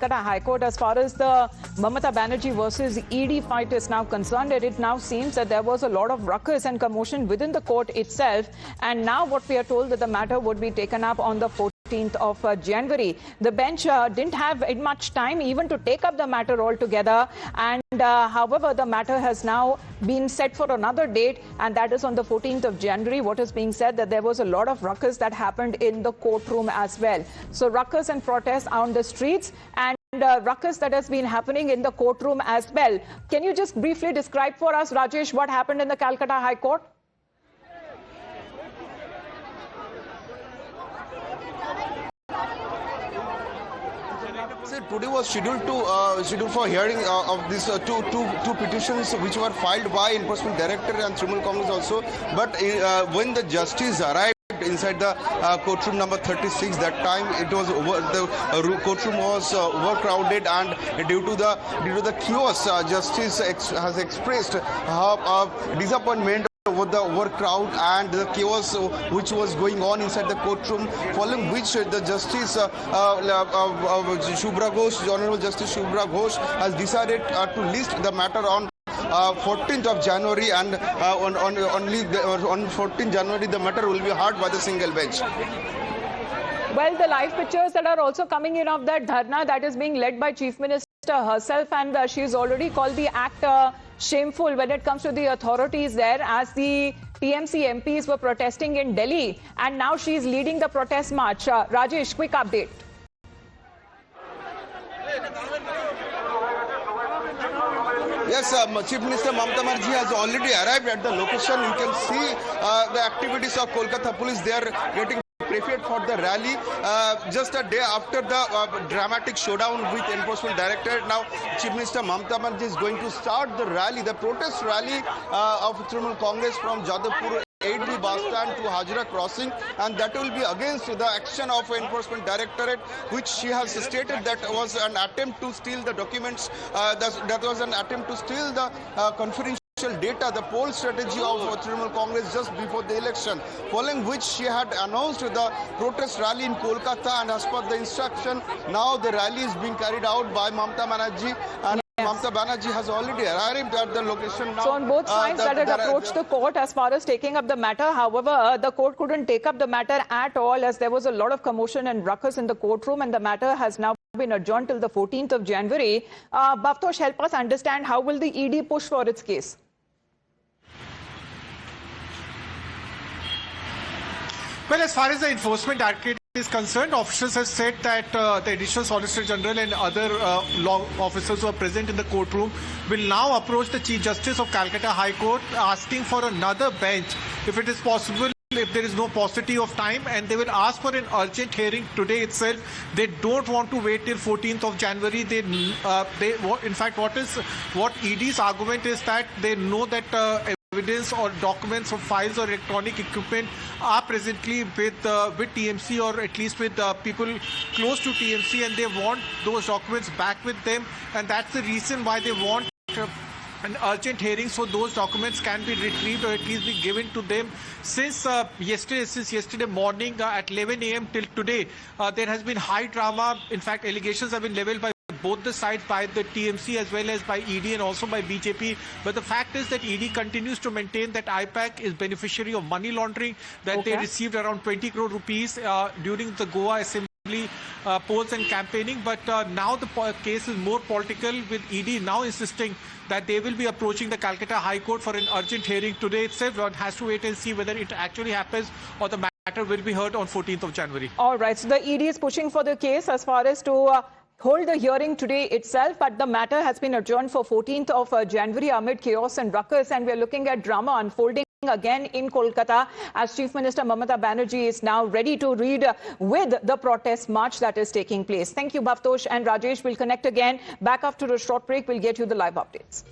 Calcutta High Court. As far as the Mamata Banerjee versus ED fight is now concerned, it now seems that there was a lot of ruckus and commotion within the court itself. And now what we are told that the matter would be taken up on the 14th of January. The bench didn't have much time even to take up the matter altogether. And however, the matter has now been set for another date, and that is on the 14th of January. What is being said that there was a lot of ruckus that happened in the courtroom as well. So ruckus and protests on the streets and ruckus that has been happening in the courtroom as well. Can you just briefly describe for us, Rajesh, what happened in the Calcutta High Court? Today was scheduled for hearing of these two petitions which were filed by Enforcement Director and Trinamool Congress also. But when the justice arrived inside the courtroom number 36, that time it was the courtroom was overcrowded, and due to the chaos, justice has expressed her disappointment with the overcrowd and the chaos which was going on inside the courtroom, following which the Justice Shubhra Ghosh, Honorable Justice Shubhra Ghosh, has decided to list the matter on 14th of January, and on 14th January the matter will be heard by the single bench. Well, the live pictures that are also coming in of that dharna that is being led by Chief Minister herself, and she's already called the act shameful when it comes to the authorities there, as the TMC MPs were protesting in Delhi, and now she's leading the protest march. Rajesh, quick update. Yes, Chief Minister Mamata Banerjee has already arrived at the location. You can see the activities of Kolkata police. They are getting prepared for the rally just a day after the dramatic showdown with Enforcement Directorate. Now Chief Minister Mamata Banerjee is going to start the rally, the protest rally of Trinamool Congress from Jadavpur 8B bus stand to Hajra crossing, and that will be against the action of Enforcement Directorate, which she has stated that was an attempt to steal the documents, that was an attempt to steal the confidential data, the poll strategy of Trinamool Congress just before the election, following which she had announced the protest rally in Kolkata, and as per the instruction, now the rally is being carried out by Mamata Banerjee, and Mamata Banerjee has already arrived at the location now. So on both sides that had approached the court as far as taking up the matter. However, the court couldn't take up the matter at all, as there was a lot of commotion and ruckus in the courtroom, and the matter has now been adjourned till the 14th of January. Bhavtosh, help us understand, how will the ED push for its case? Well, as far as the Enforcement Directorate is concerned, officials have said that the Additional Solicitor General and other law officers who are present in the courtroom will now approach the Chief Justice of Calcutta High Court asking for another bench, if it is possible, if there is no paucity of time, and they will ask for an urgent hearing today itself. They don't want to wait till 14th of January. In fact, what ED's argument is that they know that evidence or documents or files or electronic equipment are presently with TMC, or at least with people close to TMC, and they want those documents back with them, and that's the reason why they want an urgent hearing, so those documents can be retrieved or at least be given to them. Since yesterday morning at 11 a.m. till today, there has been high drama. In fact, allegations have been leveled by both the sides, by the TMC as well as by ED and also by BJP. But the fact is that ED continues to maintain that IPAC is beneficiary of money laundering, that they received around 20 crore rupees during the Goa Assembly polls and campaigning. But now the case is more political, with ED now insisting that they will be approaching the Calcutta High Court for an urgent hearing today itself. One has to wait and see whether it actually happens, or the matter will be heard on 14th of January. All right, so the ED is pushing for the case as far as to hold the hearing today itself, but the matter has been adjourned for 14th of January amid chaos and ruckus, and we're looking at drama unfolding again in Kolkata, as Chief Minister Mamata Banerjee is now ready to lead with the protest march that is taking place. Thank you, Bhavtosh and Rajesh. We'll connect again back after a short break. We'll get you the live updates.